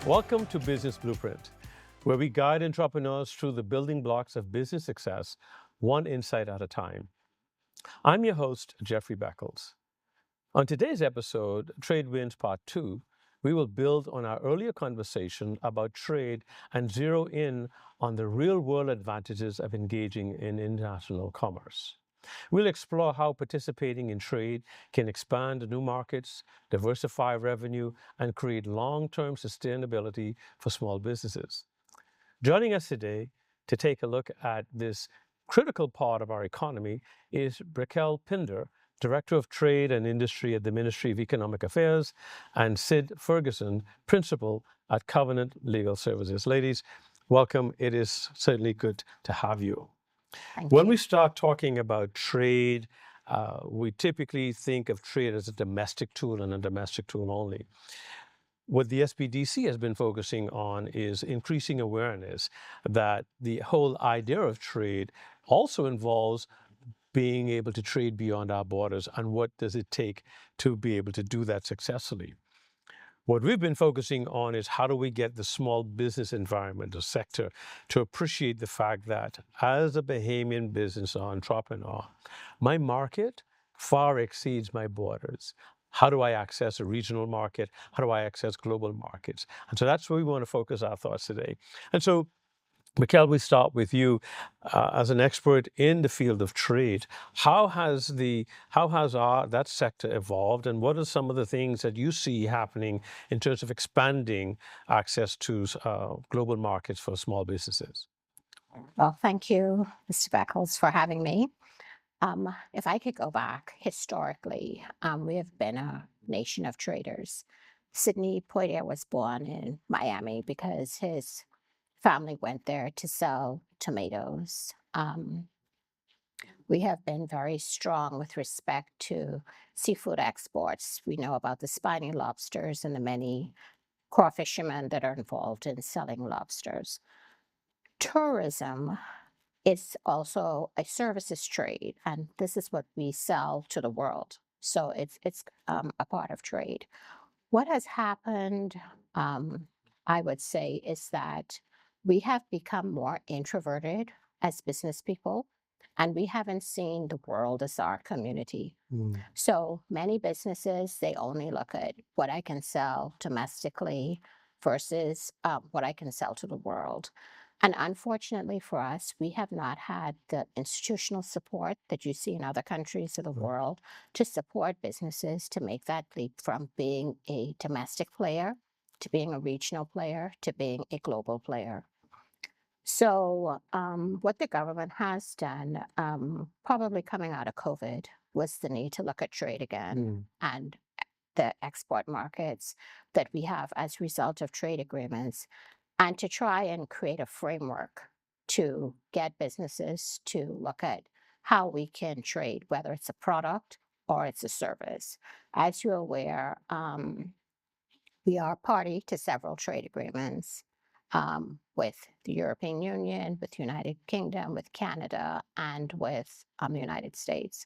Welcome to Business Blueprint, where we guide entrepreneurs through the building blocks of business success, one insight at a time. I'm your host, Jeffrey Beckles. On today's episode, Trade Wins Part 2, we will build on our earlier conversation about trade and zero in on the real-world advantages of engaging in international commerce. We'll explore how participating in trade can expand new markets, diversify revenue, and create long-term sustainability for small businesses. Joining us today to take a look at this critical part of our economy is Brickell Pinder, Director of Trade and Industry at the Ministry of Economic Affairs, and Cyd Ferguson, Principal at Covenant Legal Services. Ladies, welcome. It is certainly good to have you. When we start talking about trade, we typically think of trade as a domestic tool and a domestic tool only. What the SBDC has been focusing on is increasing awareness that the whole idea of trade also involves being able to trade beyond our borders, and what does it take to be able to do that successfully. What we've been focusing on is how do we get the small business environment or sector to appreciate the fact that as a Bahamian business or entrepreneur, my market far exceeds my borders. How do I access a regional market? How do I access global markets? And so that's where we want to focus our thoughts today. And so, Brickell, we start with you as an expert in the field of trade. How has that sector evolved, and what are some of the things that you see happening in terms of expanding access to global markets for small businesses? Well, thank you, Mr. Beckles, for having me. If I could go back historically, we have been a nation of traders. Cyd Ferguson was born in Miami because his family went there to sell tomatoes. We have been very strong with respect to seafood exports. We know about the spiny lobsters and the many core fishermen that are involved in selling lobsters. Tourism is also a services trade, and this is what we sell to the world. So it's a part of trade. What has happened, I would say, is that we have become more introverted as business people, and we haven't seen the world as our community. So many businesses, they only look at what I can sell domestically versus what I can sell to the world. And unfortunately for us, we have not had the institutional support that you see in other countries of the world to support businesses to make that leap from being a domestic player to being a regional player to being a global player. So what the government has done, probably coming out of COVID, was the need to look at trade again and the export markets that we have as a result of trade agreements, and to try and create a framework to get businesses to look at how we can trade, whether it's a product or it's a service. As you're aware, we are party to several trade agreements with the European Union, with the United Kingdom, with Canada, and with the United States.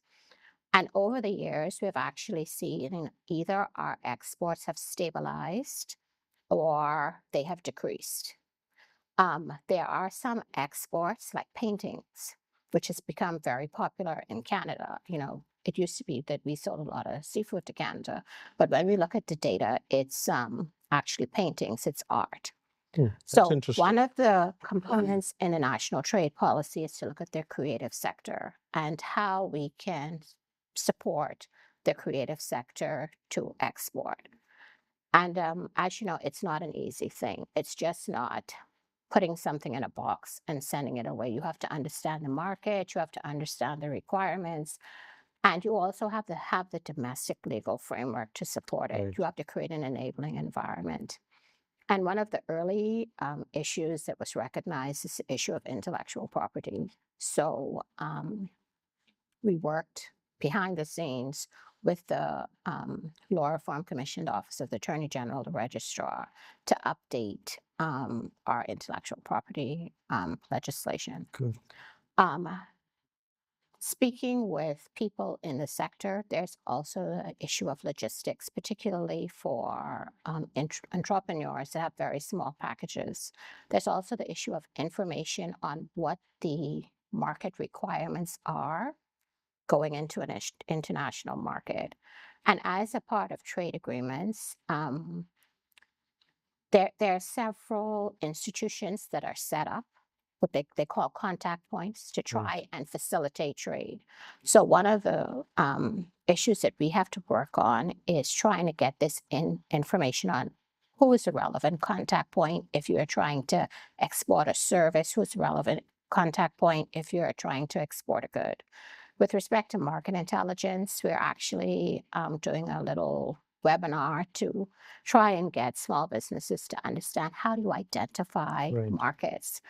And over the years, we've actually seen either our exports have stabilized or they have decreased. There are some exports like paintings, which has become very popular in Canada. You know, it used to be that we sold a lot of seafood to Canada, but when we look at the data, it's actually paintings, it's art. So one of the components in the national trade policy is to look at their creative sector and how we can support the creative sector to export. And as you know, it's not an easy thing. It's just not putting something in a box and sending it away. You have to understand the market, you have to understand the requirements, and you also have to have the domestic legal framework to support it. Right. You have to create an enabling environment. And one of the early issues that was recognized is the issue of intellectual property. So we worked behind the scenes with the Law Reform Commission, the Office of the Attorney General, the Registrar, to update our intellectual property legislation. Good. Speaking with people in the sector, there's also an issue of logistics, particularly for entrepreneurs that have very small packages. There's also the issue of information on what the market requirements are going into an international market. And as a part of trade agreements, there are several institutions that are set up, what they call contact points, to try and facilitate trade. So one of the issues that we have to work on is trying to get this information on who is a relevant contact point if you're trying to export a service, who's a relevant contact point if you're trying to export a good. With respect to market intelligence, we're actually doing a little webinar to try and get small businesses to understand how to identify markets.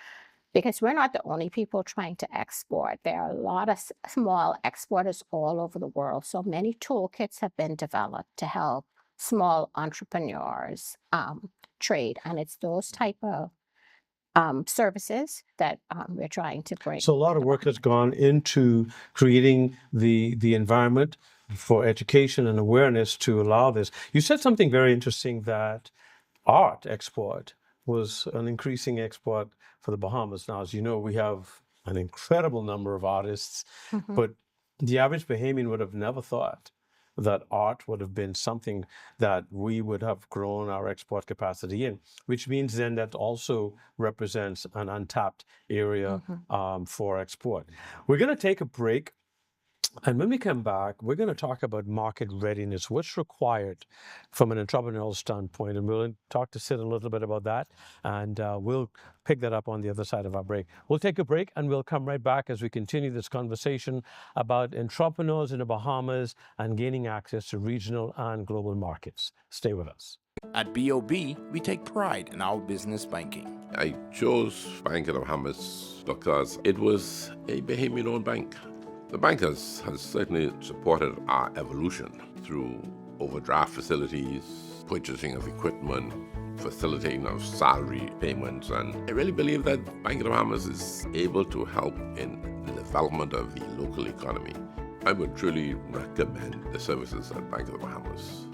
Because we're not the only people trying to export. There are a lot of small exporters all over the world. So many toolkits have been developed to help small entrepreneurs trade. And it's those type of services that we're trying to bring. So a lot of work has gone into creating the environment for education and awareness to allow this. You said something very interesting, that art export was an increasing export for the Bahamas. Now, as you know, we have an incredible number of artists, but the average Bahamian would have never thought that art would have been something that we would have grown our export capacity in, which means then that also represents an untapped area for export. We're going to take a break. And when we come back, we're going to talk about market readiness, what's required from an entrepreneurial standpoint. And we'll talk to Cyd a little bit about that. And we'll pick that up on the other side of our break. We'll take a break and we'll come right back as we continue this conversation about entrepreneurs in the Bahamas and gaining access to regional and global markets. Stay with us. At BOB, we take pride in our business banking. I chose Bank of the Bahamas because it was a Bahamian-owned bank. The bank has certainly supported our evolution through overdraft facilities, purchasing of equipment, facilitating of salary payments, and I really believe that Bank of the Bahamas is able to help in the development of the local economy. I would truly recommend the services at Bank of the Bahamas.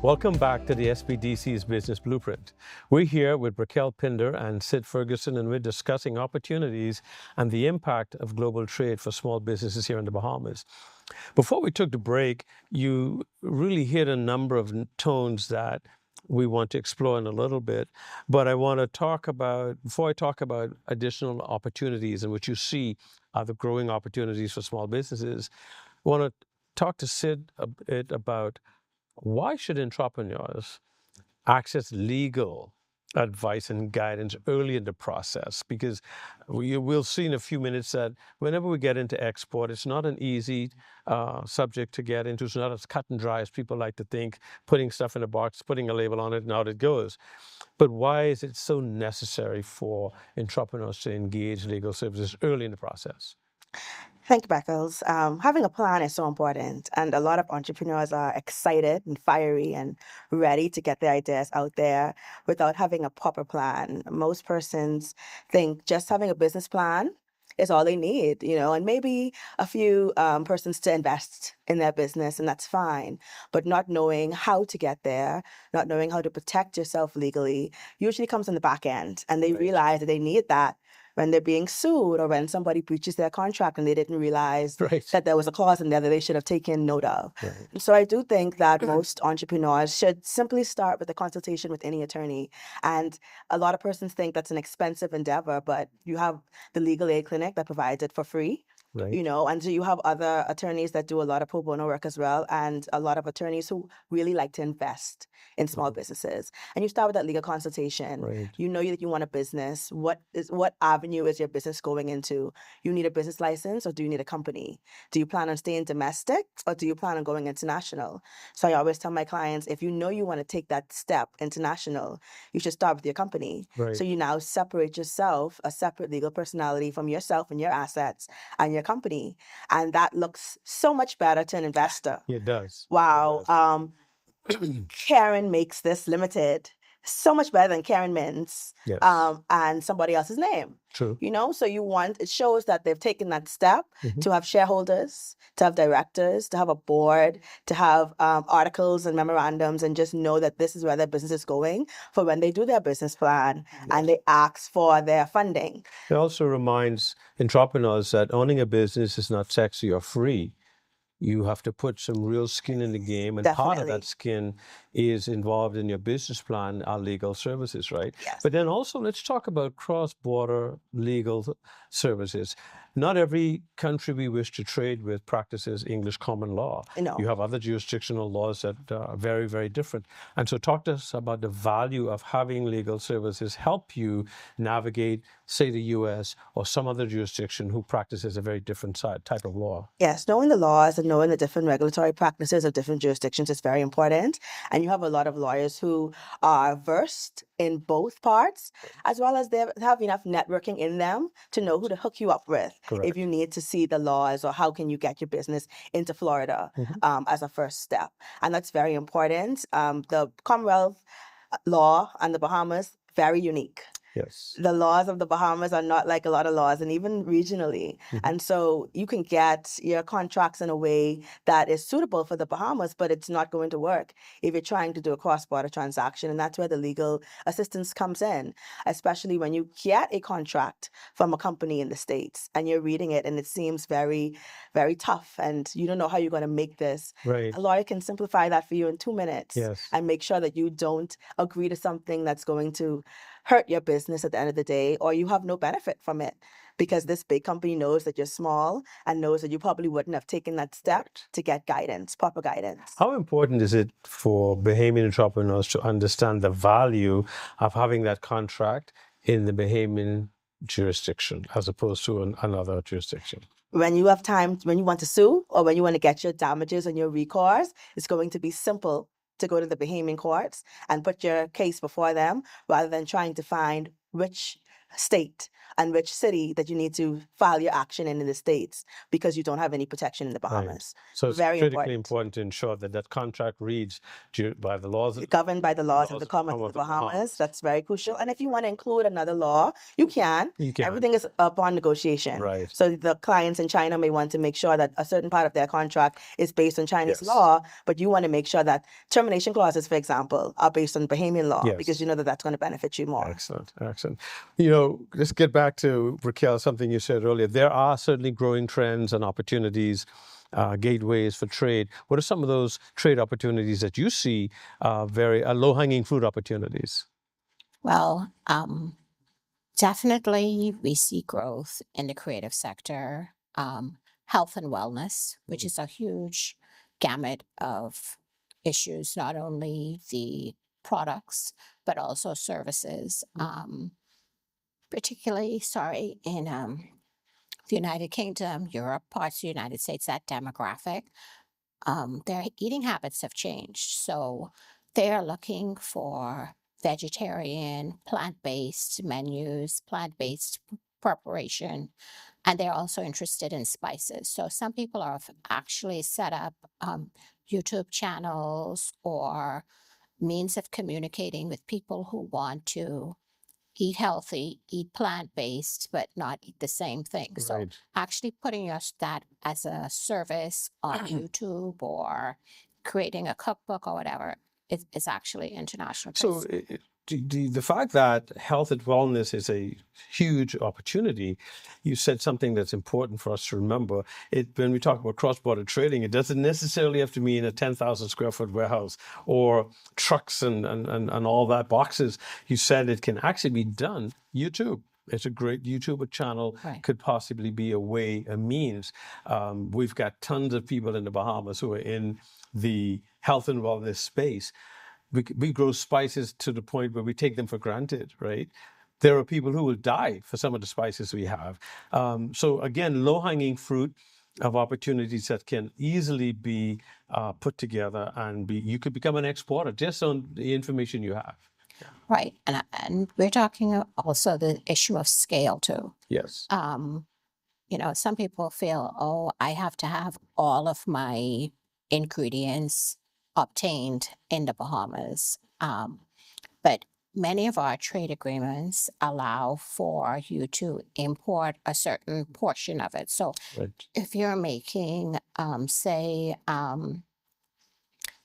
Welcome back to the SBDC's Business Blueprint. We're here with Brickell Pinder and Cyd Ferguson, and we're discussing opportunities and the impact of global trade for small businesses here in the Bahamas. Before we took the break, you really hit a number of tones that we want to explore in a little bit. But I want to talk about, before I talk about additional opportunities and what you see are the growing opportunities for small businesses, I want to talk to Cyd a bit about why should entrepreneurs access legal advice and guidance early in the process? Because we'll see in a few minutes that whenever we get into export, it's not an easy subject to get into. It's not as cut and dry as people like to think, putting stuff in a box, putting a label on it, and out it goes. But why is it so necessary for entrepreneurs to engage legal services early in the process? Thank you, Beckles. Having a plan is so important, and a lot of entrepreneurs are excited and fiery and ready to get their ideas out there without having a proper plan. Most persons think just having a business plan is all they need, and maybe a few persons to invest in their business, and that's fine. But not knowing how to get there, not knowing how to protect yourself legally, usually comes on the back end, and they realize that they need that when they're being sued or when somebody breaches their contract and they didn't realize that there was a clause in there that they should have taken note of. So I do think that most entrepreneurs should simply start with a consultation with any attorney. And a lot of persons think that's an expensive endeavor, but you have the legal aid clinic that provides it for free. And so you have other attorneys that do a lot of pro bono work as well, and a lot of attorneys who really like to invest in small businesses. And you start with that legal consultation. You know that you want a business. What avenue is your business going into? You need a business license, or do you need a company? Do you plan on staying domestic, or do you plan on going international? So I always tell my clients, if you know you want to take that step international, you should start with your company. So you now separate yourself, a separate legal personality, from yourself and your assets and your company, and that looks so much better to an investor. It does. Wow. Karen makes this limited so much better than Karen Mintz Yes. and somebody else's name. True. You know, so it shows that they've taken that step Mhm. to have shareholders, to have directors, to have a board, to have articles and memorandums, and just know that this is where their business is going for when they do their business plan and they ask for their funding. It also reminds entrepreneurs that owning a business is not sexy or free. You have to put some real skin in the game, and part of Definitely. that skin is involved in your business plan, our legal services, right? Yes. But then also let's talk about cross-border legal services. Not every country we wish to trade with practices English common law. No. You have other jurisdictional laws that are very, very different. And so talk to us about the value of having legal services help you navigate, say, the U.S. or some other jurisdiction who practices a very different type of law. Yes, knowing the laws and knowing the different regulatory practices of different jurisdictions is very important. And you have a lot of lawyers who are versed in both parts, as well as they have enough networking in them to know who to hook you up with Correct. if you need to see the laws or how can you get your business into Florida as a first step. And that's very important. The Commonwealth law and the Bahamas, very unique. Yes. The laws of the Bahamas are not like a lot of laws, and even regionally. And so you can get your contracts in a way that is suitable for the Bahamas, but it's not going to work if you're trying to do a cross-border transaction. And that's where the legal assistance comes in, especially when you get a contract from a company in the States and you're reading it and it seems very, very tough and you don't know how you're going to make this. Right. A lawyer can simplify that for you in 2 minutes. Yes. And make sure that you don't agree to something that's going to hurt your business at the end of the day, or you have no benefit from it, because this big company knows that you're small and knows that you probably wouldn't have taken that step to get guidance, proper guidance. How important is it for Bahamian entrepreneurs to understand the value of having that contract in the Bahamian jurisdiction as opposed to another jurisdiction? When you have time, when you want to sue or when you want to get your damages and your recourse, it's going to be simple to go to the Bahamian courts and put your case before them, rather than trying to find which state and which city that you need to file your action in the States, because you don't have any protection in the Bahamas. Right. So it's Very critically important to ensure that that contract reads by the laws. Governed by the laws of the Commonwealth of the Bahamas. That's very crucial. And if you want to include another law, you can. You can. Everything is upon negotiation. Right. So the clients in China may want to make sure that a certain part of their contract is based on Chinese Yes. law, but you want to make sure that termination clauses, for example, are based on Bahamian law, Yes. because you know that that's going to benefit you more. Excellent, excellent. You know, let's get back to Brickell, something you said earlier. There are certainly growing trends and opportunities, gateways for trade. What are some of those trade opportunities that you see, very low-hanging fruit opportunities? Well, definitely we see growth in the creative sector, health and wellness, which is a huge gamut of issues, not only the products, but also services. Particularly, in the United Kingdom, Europe, parts of the United States, that demographic, their eating habits have changed. So they're looking for vegetarian, plant-based menus, plant-based preparation, and they're also interested in spices. So some people have actually set up YouTube channels or means of communicating with people who want to eat healthy, eat plant-based, but not eat the same thing. So Right. actually putting that as a service on YouTube or creating a cookbook or whatever is actually international. So the fact that health and wellness is a huge opportunity, you said something that's important for us to remember. When we talk about cross-border trading, it doesn't necessarily have to mean a 10,000 square foot warehouse or trucks and all that, boxes. You said it can actually be done. YouTube. It's a great YouTube channel. Right. Could possibly be a way, a means. We've got tons of people in the Bahamas who are in the health and wellness space. We grow spices to the point where we take them for granted, right? There are people who will die for some of the spices we have. So again, low-hanging fruit of opportunities that can easily be put together, and you could become an exporter just on the information you have. Right. And we're talking also the issue of scale too. Yes. Some people feel, I have to have all of my ingredients obtained in the Bahamas. But many of our trade agreements allow for you to import a certain portion of it. So Right. if you're making, say,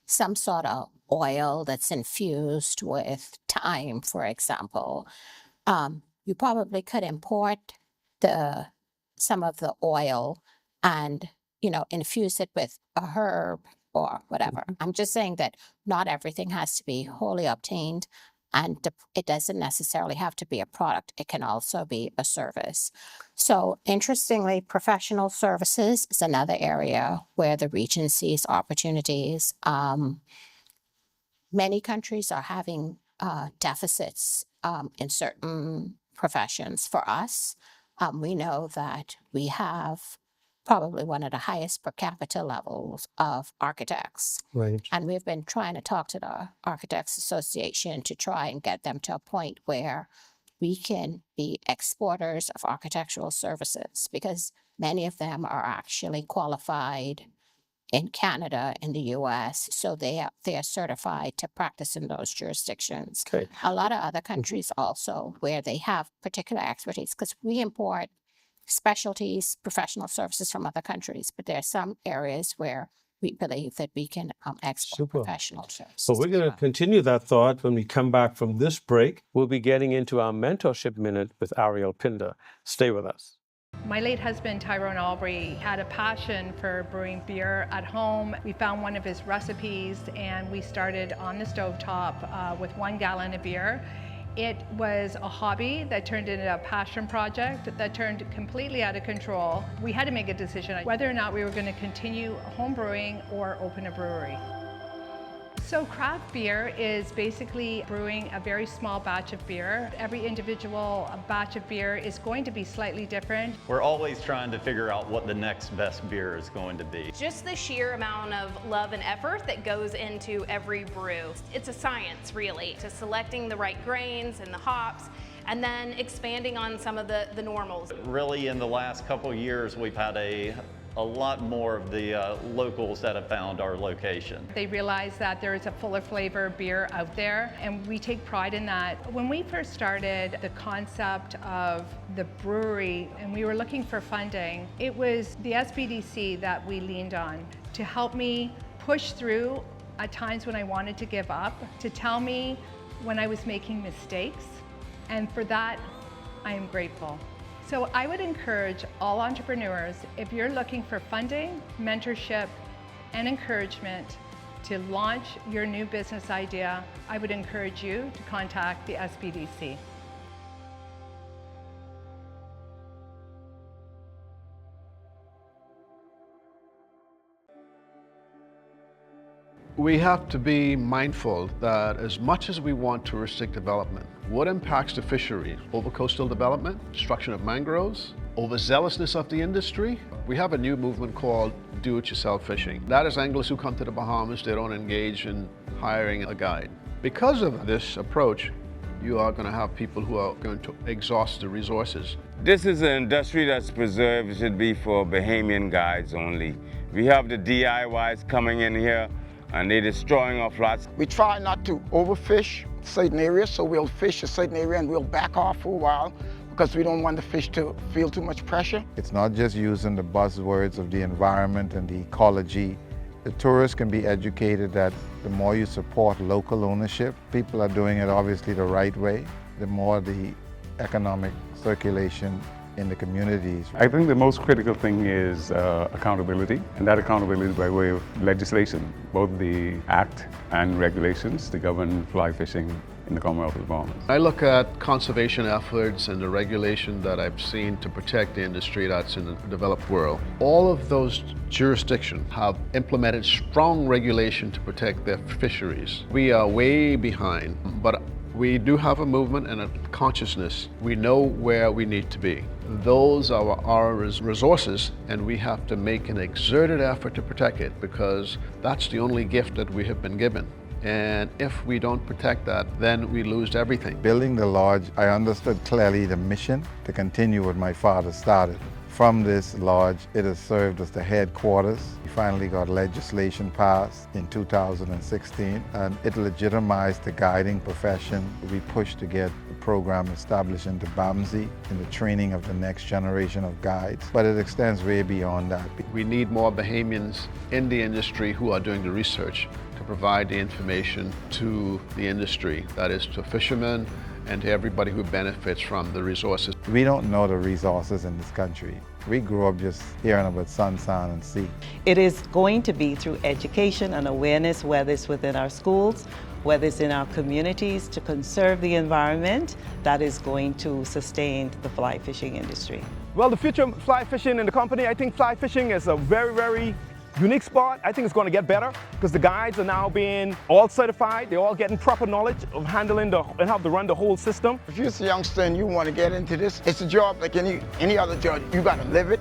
some sort of oil that's infused with thyme, for example, you probably could import some of the oil and infuse it with a herb or whatever. I'm just saying that not everything has to be wholly obtained, and it doesn't necessarily have to be a product. It can also be a service. So interestingly, professional services is another area where the region sees opportunities. Many countries are having deficits in certain professions. For us, we know that we have probably one of the highest per capita levels of architects. Right. And we've been trying to talk to the Architects Association to try and get them to a point where we can be exporters of architectural services, because many of them are actually qualified in Canada, in the US, so they are certified to practice in those jurisdictions. Okay. A lot of other countries also where they have particular expertise, because we import specialties, professional services from other countries, but there are some areas where we believe that we can export Super. professional services. So we're going to continue that thought when we come back from this break. We'll be getting into our mentorship minute with Brickell Pinder. Stay with us. My late husband, Tyrone Albury, had a passion for brewing beer at home. We found one of his recipes and we started on the stovetop with 1 gallon of beer. It was a hobby that turned into a passion project that turned completely out of control. We had to make a decision whether or not we were going to continue home brewing or open a brewery. So craft beer is basically brewing a very small batch of beer. Every individual batch of beer is going to be slightly different. We're always trying to figure out what the next best beer is going to be. Just the sheer amount of love and effort that goes into every brew. It's a science, really, to selecting the right grains and the hops, and then expanding on some of the normals. Really, in the last couple of years, we've had a lot more of the locals that have found our location. They realize that there is a fuller flavor beer out there, and we take pride in that. When we first started the concept of the brewery and we were looking for funding, it was the SBDC that we leaned on to help me push through at times when I wanted to give up, to tell me when I was making mistakes, and for that, I am grateful. So I would encourage all entrepreneurs, if you're looking for funding, mentorship, and encouragement to launch your new business idea, I would encourage you to contact the SBDC. We have to be mindful that as much as we want touristic development, what impacts the fisheries? Over-coastal development, destruction of mangroves, overzealousness of the industry. We have a new movement called do-it-yourself fishing. That is anglers who come to the Bahamas, they don't engage in hiring a guide. Because of this approach, you are going to have people who are going to exhaust the resources. This is an industry that's preserved. It should be for Bahamian guides only. We have the DIYs coming in here, and they're destroying our flats. We try not to overfish certain areas, so we'll fish a certain area and we'll back off for a while because we don't want the fish to feel too much pressure. It's not just using the buzzwords of the environment and the ecology. The tourists can be educated that the more you support local ownership, people are doing it obviously the right way, the more the economic circulation in the communities. I think the most critical thing is accountability, and that accountability by way of legislation, both the Act and regulations to govern fly fishing in the Commonwealth of the Bahamas. I look at conservation efforts and the regulation that I've seen to protect the industry that's in the developed world. All of those jurisdictions have implemented strong regulation to protect their fisheries. We are way behind, but we do have a movement and a consciousness. We know where we need to be. Those are our resources, and we have to make an exerted effort to protect it because that's the only gift that we have been given. And if we don't protect that, then we lose everything. Building the lodge, I understood clearly the mission to continue what my father started. From this lodge, it has served as the headquarters. We finally got legislation passed in 2016, and it legitimized the guiding profession. We pushed to get the program established into BAMSI in the training of the next generation of guides, but it extends way beyond that. We need more Bahamians in the industry who are doing the research to provide the information to the industry, that is to fishermen and to everybody who benefits from the resources. We don't know the resources in this country. We grew up just hearing about sun, sand, and sea. It is going to be through education and awareness, whether it's within our schools, whether it's in our communities, to conserve the environment, that is going to sustain the fly fishing industry. Well, the future of fly fishing in the company, I think fly fishing is a very, very unique spot. I think it's going to get better because the guides are now being all certified. They're all getting proper knowledge of handling and how to run the whole system. If you're a youngster and you want to get into this, it's a job like any other job. You got to live it.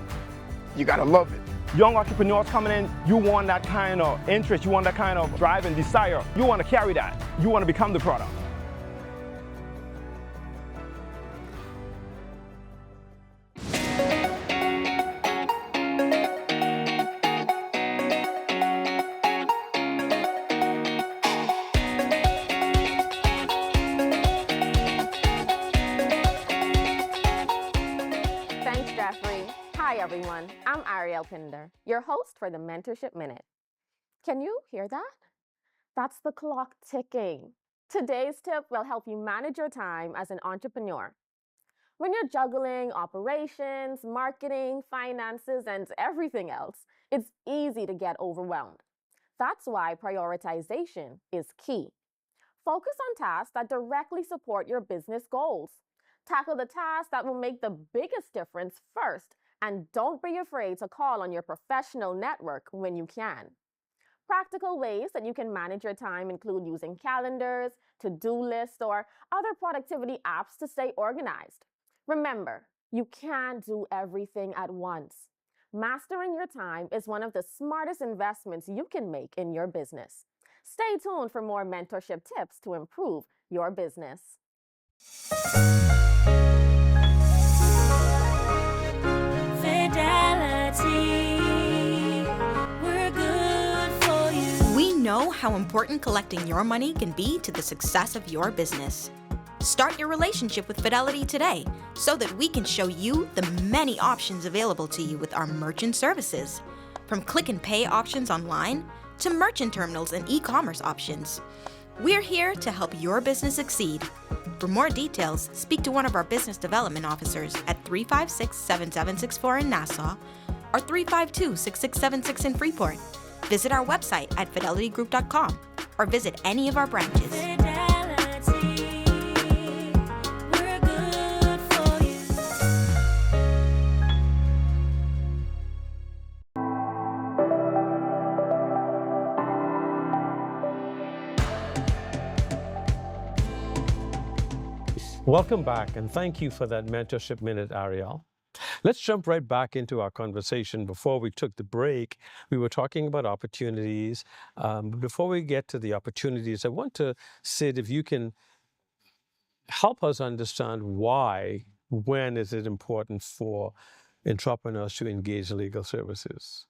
You got to love it. Young entrepreneurs coming in, you want that kind of interest. You want that kind of drive and desire. You want to carry that. You want to become the product. Everyone, I'm Brickell Pinder, your host for the Mentorship Minute. Can you hear that? That's the clock ticking. Today's tip will help you manage your time as an entrepreneur. When you're juggling operations, marketing, finances, and everything else, it's easy to get overwhelmed. That's why prioritization is key. Focus on tasks that directly support your business goals. Tackle the tasks that will make the biggest difference first, and don't be afraid to call on your professional network when you can. Practical ways that you can manage your time include using calendars, to-do lists, or other productivity apps to stay organized. Remember, you can't do everything at once. Mastering your time is one of the smartest investments you can make in your business. Stay tuned for more mentorship tips to improve your business. We're good for you. We know how important collecting your money can be to the success of your business. Start your relationship with Fidelity today so that we can show you the many options available to you with our merchant services. From click and pay options online to merchant terminals and e-commerce options. We're here to help your business succeed. For more details, speak to one of our business development officers at 356-7764 in Nassau or 352-6676 in Freeport. Visit our website at fidelitygroup.com or visit any of our branches. Fidelity, we're good for you. Welcome back, and thank you for that Mentorship Minute, Brickell. Let's jump right back into our conversation. Before we took the break, we were talking about opportunities. Before we get to the opportunities, I want to, Cyd, if you can help us understand when is it important for entrepreneurs to engage legal services?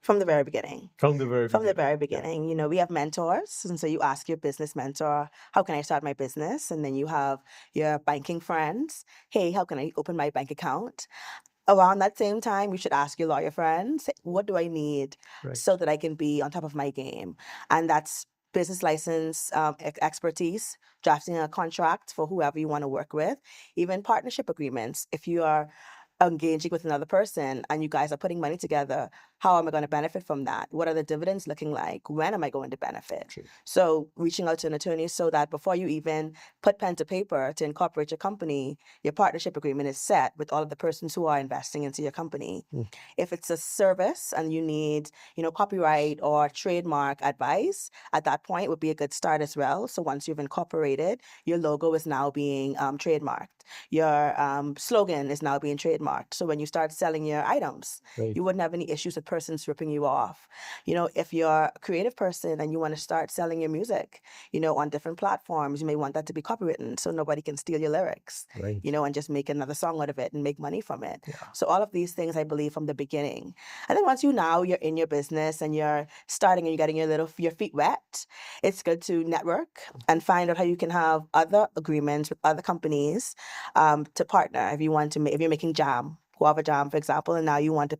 From the very beginning. From the very beginning. You know, we have mentors. And so you ask your business mentor, how can I start my business? And then you have your banking friends. Hey, how can I open my bank account? Around that same time, you should ask your lawyer friends, what do I need so that I can be on top of my game? And that's business license expertise, drafting a contract for whoever you want to work with, even partnership agreements. If you are engaging with another person and you guys are putting money together, how am I going to benefit from that? What are the dividends looking like? When am I going to benefit? True. So reaching out to an attorney so that before you even put pen to paper to incorporate your company, your partnership agreement is set with all of the persons who are investing into your company. If it's a service and you need, copyright or trademark advice, at that point would be a good start as well. So once you've incorporated, your logo is now being trademarked. Your slogan is now being trademarked. So when you start selling your items, you wouldn't have any issues with person's ripping you off. You know, if you're a creative person and you want to start selling your music, you know, on different platforms, you may want that to be copywritten so nobody can steal your lyrics, Right. you know, and just make another song out of it and make money from it. Yeah. So all of these things, I believe, from the beginning. And then once you're in your business and you're starting and you're getting your feet wet, it's good to network and find out how you can have other agreements with other companies to partner. If you want to, if you're making jam, guava jam, for example, and now you want to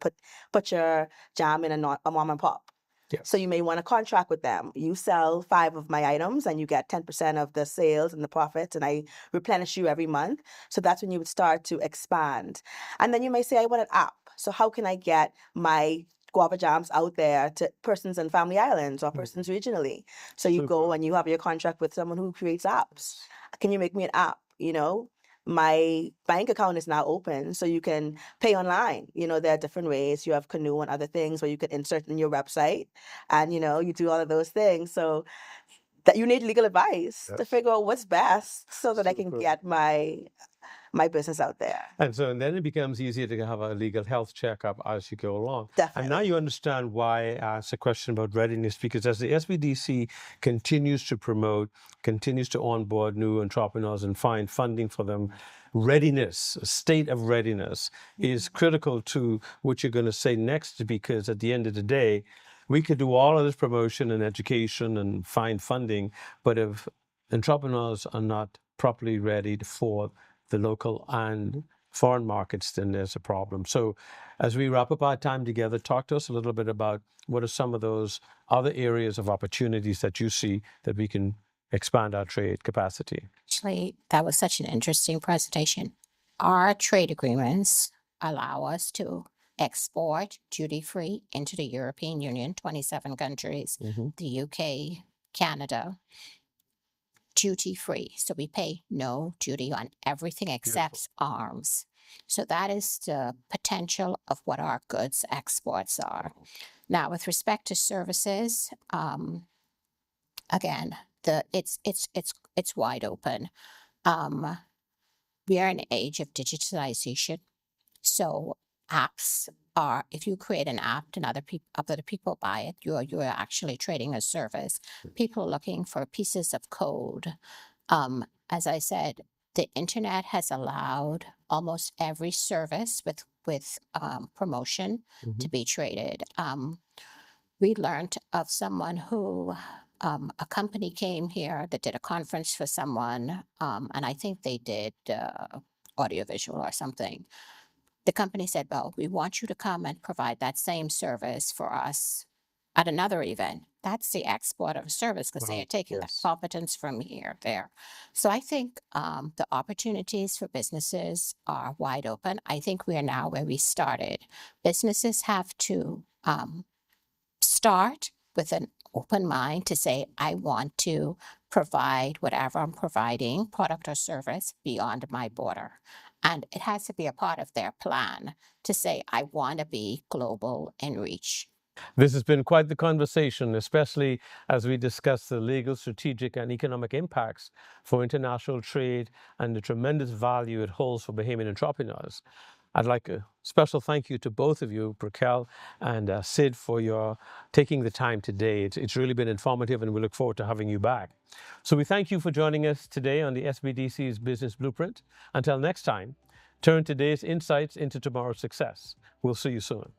put your jam in a mom and pop. Yes. So you may want to contract with them. You sell 5 of my items and you get 10% of the sales and the profits, and I replenish you every month. So that's when you would start to expand. And then you may say, I want an app. So how can I get my guava jams out there to persons in family islands or persons regionally? So you go and you have your contract with someone who creates apps. Can you make me an app? You know, my bank account is now open, so you can pay online. You know, there are different ways. You have Canoe and other things where you can insert in your website, and you know, you do all of those things. So that you need legal advice to figure out what's best so that I can get my business out there. And then it becomes easier to have a legal health checkup as you go along. Definitely. And now you understand why I asked a question about readiness, because as the SBDC continues to promote, continues to onboard new entrepreneurs and find funding for them, readiness, a state of readiness is critical to what you're going to say next, because at the end of the day, we could do all of this promotion and education and find funding, but if entrepreneurs are not properly ready for the local and foreign markets, then there's a problem. So as we wrap up our time together, talk to us a little bit about what are some of those other areas of opportunities that you see that we can expand our trade capacity. Actually, that was such an interesting presentation. Our trade agreements allow us to export duty-free into the European Union, 27 countries, the UK, Canada, duty-free. So we pay no duty on everything except arms. So that is the potential of what our goods exports are. Now, with respect to services, again, it's wide open. We are in an age of digitalization. So apps are, if you create an app and other people buy it, you're actually trading a service. People are looking for pieces of code. As I said, the internet has allowed almost every service with promotion to be traded. We learned of someone who a company came here that did a conference for someone, and I think they did audiovisual or something. The company said, well, we want you to come and provide that same service for us at another event. That's the export of a service, because they are taking the competence from there. So I think the opportunities for businesses are wide open. I think we are now where we started. Businesses have to start with an open mind to say, I want to provide whatever I'm providing, product or service, beyond my border. And it has to be a part of their plan to say, I want to be global in reach. This has been quite the conversation, especially as we discuss the legal, strategic, and economic impacts for international trade and the tremendous value it holds for Bahamian entrepreneurs. I'd like a special thank you to both of you, Brickell and Cyd, for your taking the time today. It's really been informative, and we look forward to having you back. So we thank you for joining us today on the SBDC's Business Blueprint. Until next time, turn today's insights into tomorrow's success. We'll see you soon.